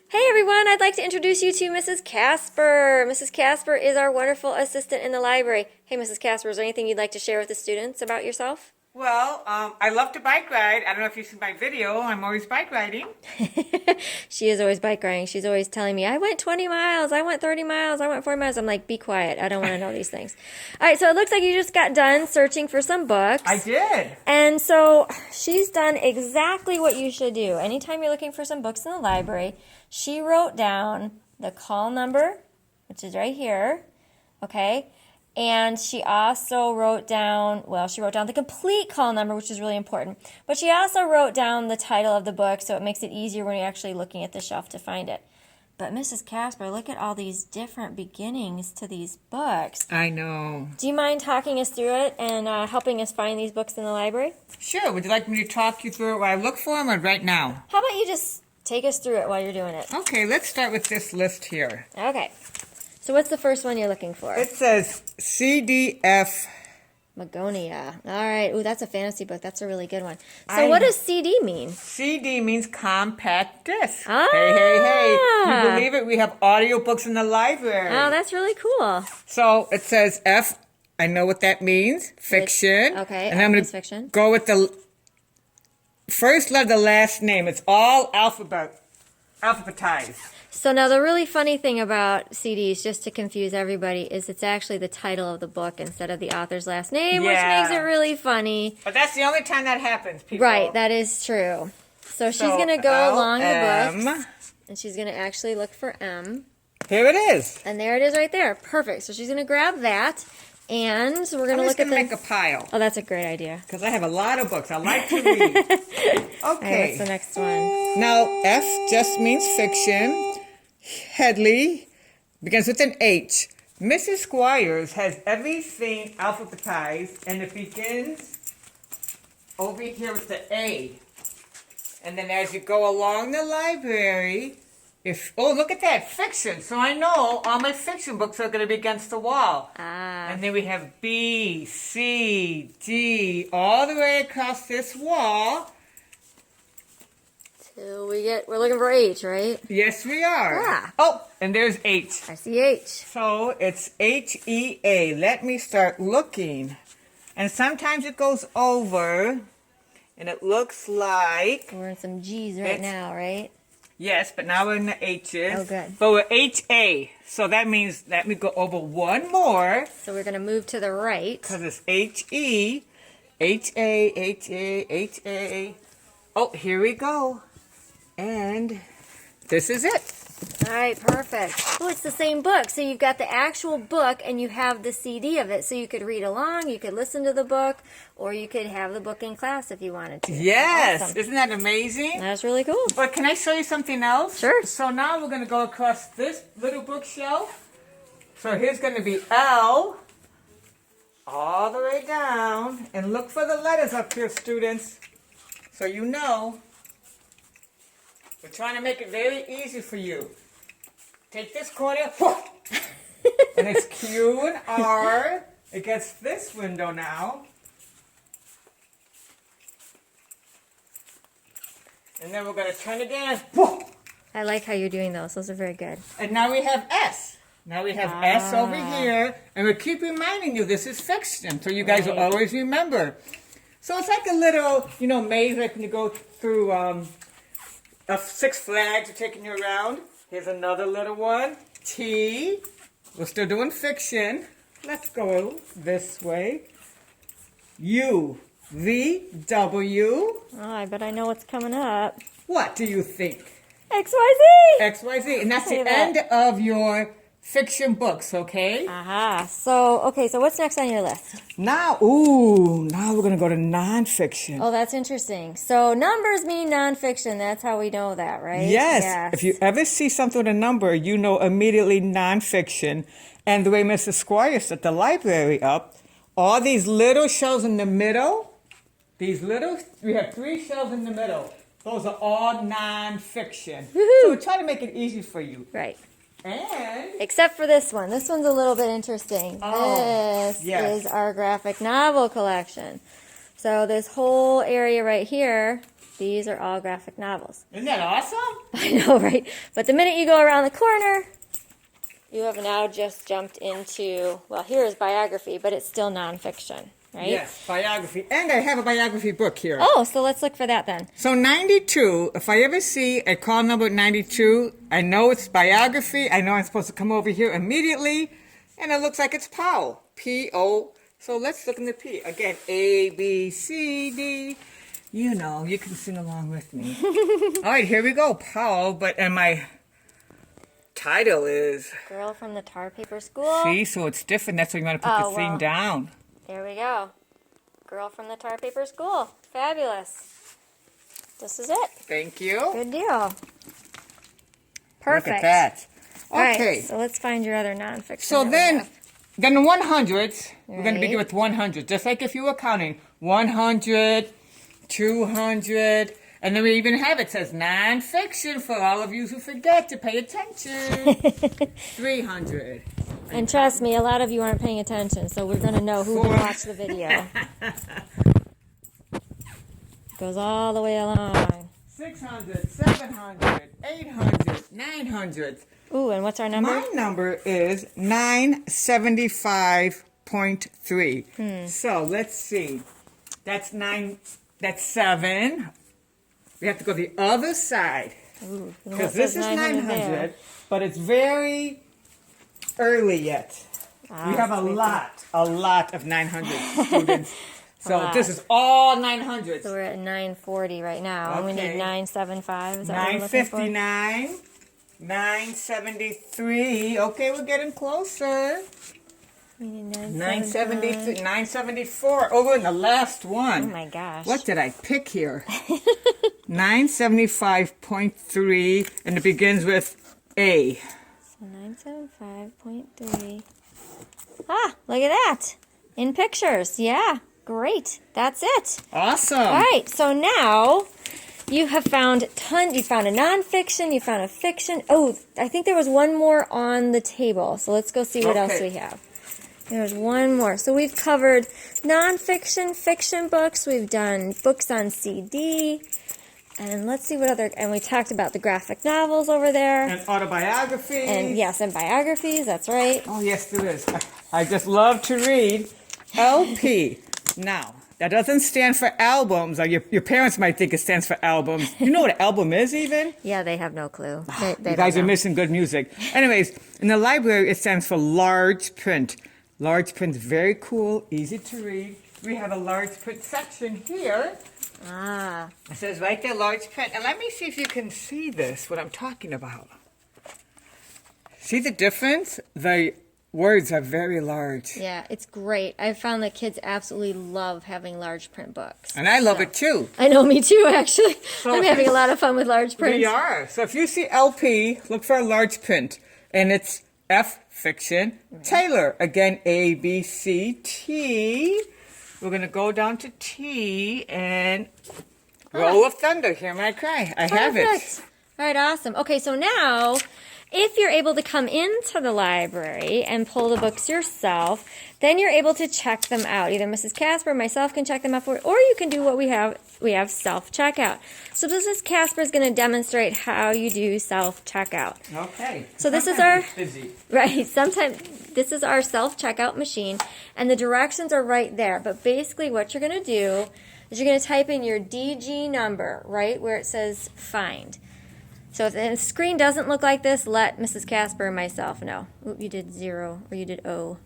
Hey everyone, I'd like to introduce you to Mrs. Casper. Mrs. Casper is our wonderful assistant in the library. Hey Mrs. Casper, is there anything you'd like to share with the students about yourself? Well, I love to bike ride. I don't know if you've seen my video. I'm always bike riding. She is always bike riding. She's always telling me, I went 20 miles, I went 30 miles, I went 40 miles. I'm like, be quiet. I don't want to know these things. All right, so it looks like you just got done searching for some books. I did. And so she's done exactly what you should do. Anytime you're looking for some books in the library, she wrote down the call number, which is right here, okay? And she also wrote down, she wrote down the complete call number, which is really important. But she also wrote down the title of the book, so it makes it easier when you're actually looking at the shelf to find it. But Mrs. Casper, look at all these different beginnings to these books. I know. Do you mind talking us through it and helping us find these books in the library? Sure. Would you like me to talk you through it while I look for them or right now? How about you just take us through it while you're doing it? Okay, let's start with this list here. Okay. So what's the first one you're looking for? It says CDF. Magonia. All right. Ooh, that's a fantasy book. That's a really good one. So what does CD mean? CD means compact disc. Ah. Hey. You believe it? We have audiobooks in the library. Oh, that's really cool. So it says F. I know what that means. Fiction. Okay. And I'm going to fiction. go with the first letter, the last name. It's all alphabetized. So now the really funny thing about CDs, just to confuse everybody, is it's actually the title of the book instead of the author's last name, which makes it really funny. But that's the only time that happens, people. Right, that is true. So she's going to go along the books, and she's going to actually look for M. Here it is. And there it is right there. Perfect. So she's going to grab that, and we're going to look at make a pile. Oh, that's a great idea. Because I have a lot of books. I like to read. Okay. Right, what's the next one? Now, F just means fiction. Headley begins with an H. Mrs. Squires has everything alphabetized, and it begins over here with the A. And then as you go along the library, look at that, fiction. So I know all my fiction books are going to be against the wall. And then we have B, C, D, all the way across this wall. So we're looking for H, right? Yes, we are. Yeah. Oh, and there's H. I see H. So it's H-E-A. Let me start looking. And sometimes it goes over, and it looks like... We're in some G's right now, right? Yes, but now we're in the H's. Oh, good. But we're H-A. So that means let me go over one more. So we're going to move to the right. Because it's H-E, H-A, H-A, H-A. Oh, here we go. And this is it. All right, perfect. Oh, it's the same book. So you've got the actual book and you have the CD of it. So you could read along, you could listen to the book, or you could have the book in class if you wanted to. Yes. Awesome. Isn't that amazing? That's really cool. But can I show you something else? Sure. So now we're going to go across this little bookshelf. So here's going to be L all the way down. And look for the letters up here, students. So you know. We're trying to make it very easy for you. Take this corner, and it's Q and R against this window now. And then we're going to turn again. I like how you're doing those. Those are very good. And now we have S. Now we have S over here. And we keep reminding you this is fiction, so you guys will always remember. So it's like a little, maze like when you go through... Six Flags are taking you around. Here's another little one. T. We're still doing fiction. Let's go this way. U. V. W. Oh, I bet I know what's coming up. What do you think? XYZ! XYZ. And that's the end of your fiction books, okay? Aha. So what's next on your list? Now we're going to go to nonfiction. Oh, that's interesting. So numbers mean nonfiction. That's how we know that, right? Yes. If you ever see something with a number, you know immediately nonfiction. And the way Mrs. Squire set the library up, all these little shelves in the middle, we have 3 shelves in the middle. Those are all nonfiction. Woohoo! So we're trying to make it easy for you. Right. And except for this one. This one's a little bit interesting. Oh, This is our graphic novel collection. So this whole area right here, these are all graphic novels. Isn't that awesome? I know, right? But the minute you go around the corner, you have now just jumped into, well, here is biography, but it's still nonfiction, right? Yes, biography. And I have a biography book here. Oh, so let's look for that then. So 92, if I ever see a call number 92, I know it's biography. I know I'm supposed to come over here immediately. And it looks like it's Powell. P-O. So let's look in the P. Again, A, B, C, D. You know, you can sing along with me. All right, here we go. Powell. And my title is... Girl from the Tar Paper School. See, so it's different. That's why you want to put the theme down. There we go. Girl from the Tar Paper School. Fabulous. This is it. Thank you. Good deal. Perfect. Look at that. All right, Okay. so let's find your other nonfiction. So then the 100s, we're going to begin Right. with 100. Just like if you were counting 100, 200, and then we even have it says nonfiction for all of you who forget to pay attention. 300. And trust me, a lot of you aren't paying attention, so we're going to know who will watch the video. Goes all the way along. 600, 700, 800, 900. Ooh, and what's our number? My number is 975.3. So let's see. That's 9. That's 7. We have to go the other side. Ooh, Because this is 900, but it's very early yet. We have a lot of 900 students. So this is all 900s. So we're at 940 right now. And we Okay. need 975. Is that what we're looking for? 959, 973. Okay, we're getting closer. We need 973, 974. Oh, we're in the last Oh one. my gosh. What did I pick here? 975.3, and it begins with A. So 975.3. Ah, look at that. In pictures. Yeah, great. That's it. Awesome. All right, so now you have found you found a nonfiction, you found a fiction. Oh, I think there was one more on the table. So let's go see what else Okay. we have. There's one more. So we've covered nonfiction, fiction books. We've done books on CD. And let's see what other, and we talked about the graphic novels over there. And autobiography. And yes, and biographies, that's right. Oh, yes, there is. I just love to read LP. Now, that doesn't stand for albums. Or your parents might think it stands for albums. You know what an album is even? Yeah, they have no clue. They You guys don't are know. missing good music. Anyways, in the library, it stands for large print. Large print is very cool, easy to read. We have a large print section here. Ah, It says right there, large print. And let me see if you can see this, what I'm talking about. See the difference? The words are very large. yeah, it's great. I've found that kids absolutely love having large print books. And I love it too. I know, me too, actually. So- I'm having a lot of fun with large prints. We are. So if you see LP, look for a large print. And it's F, fiction. Taylor, again, A, B, C, T. We're going to go down to T and Roll of Thunder. Hear my cry. I have it. Perfect. All right, awesome. Okay, so now, if you're able to come into the library and pull the books yourself, then you're able to check them out. Either Mrs. Casper or myself can check them out for you, or you can do what we have. We have self-checkout. So Mrs. Casper is going to demonstrate how you do self-checkout. Okay. So this is Sometimes our- it's busy. Right, sometimes this is our self-checkout machine, and the directions are right there. But basically what you're going to do is you're going to type in your DG number, right, where it says find. So if the screen doesn't look like this, let Mrs. Casper and myself know. Oop, you did 0, or you did O.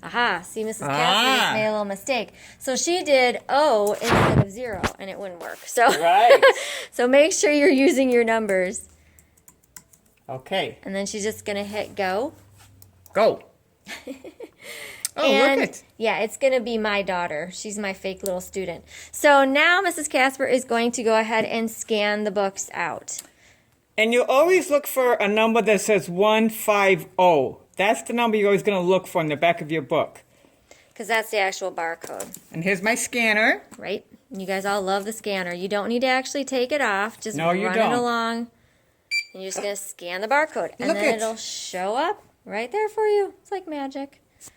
Aha, see, Mrs. Casper just made a little mistake. So she did O instead of 0, and it wouldn't work. So, Right. so make sure you're using your numbers. Okay. And then she's just going to hit go. Go. Oh, And look it. yeah, it's going to be my daughter. She's my fake little student. So now Mrs. Casper is going to go ahead and scan the books out. And you always look for a number that says 150. That's the number you're always going to look for in the back of your book. Because that's the actual barcode, And here's my scanner. right? You guys all love the scanner. You don't need to actually take it off. Just No, run you it don't. along. And you're just going to scan the barcode. And Look then it. it'll show up right there for you. It's like magic. So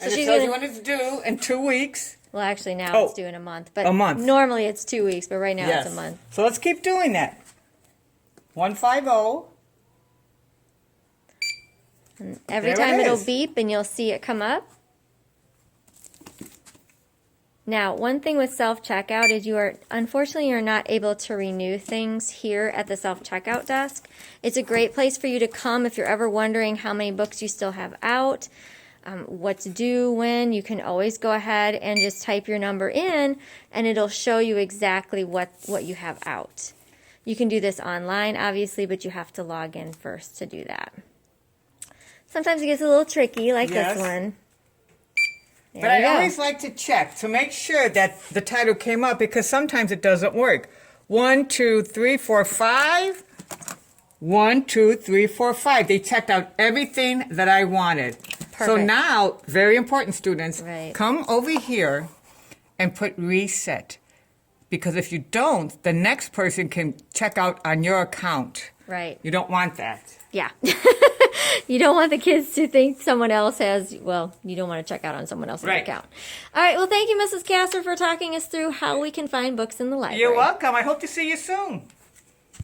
And it she's tells gonna- you when it's due in 2 weeks. Well, actually, now Oh, it's due in a month. But a month. normally it's 2 weeks, but right now Yes. it's a month. So let's keep doing that. 150. And every There it time it'll is. beep and you'll see it come up. Now, one thing with self-checkout is unfortunately, you're not able to renew things here at the self-checkout desk. It's a great place for you to come if you're ever wondering how many books you still have out, what's due when. You can always go ahead and just type your number in, and it'll show you exactly what you have out. You can do this online, obviously, but you have to log in first to do that. Sometimes it gets a little tricky, like Yes. this one. There But you I go. always like to check to make sure that the title came up because sometimes it doesn't work. 1, 2, 3, 4, 5. 1, 2, 3, 4, 5. They checked out everything that I wanted. So Perfect. now, very important, students, Right. come over here and put reset. Because if you don't, the next person can check out on your account. Right. You don't want that. Yeah. You don't want the kids to think someone else has, well, you don't want to check out on someone else's Right. account. All right. Well, thank you, Mrs. Casper, for talking us through how we can find books in the library. You're welcome. I hope to see you soon.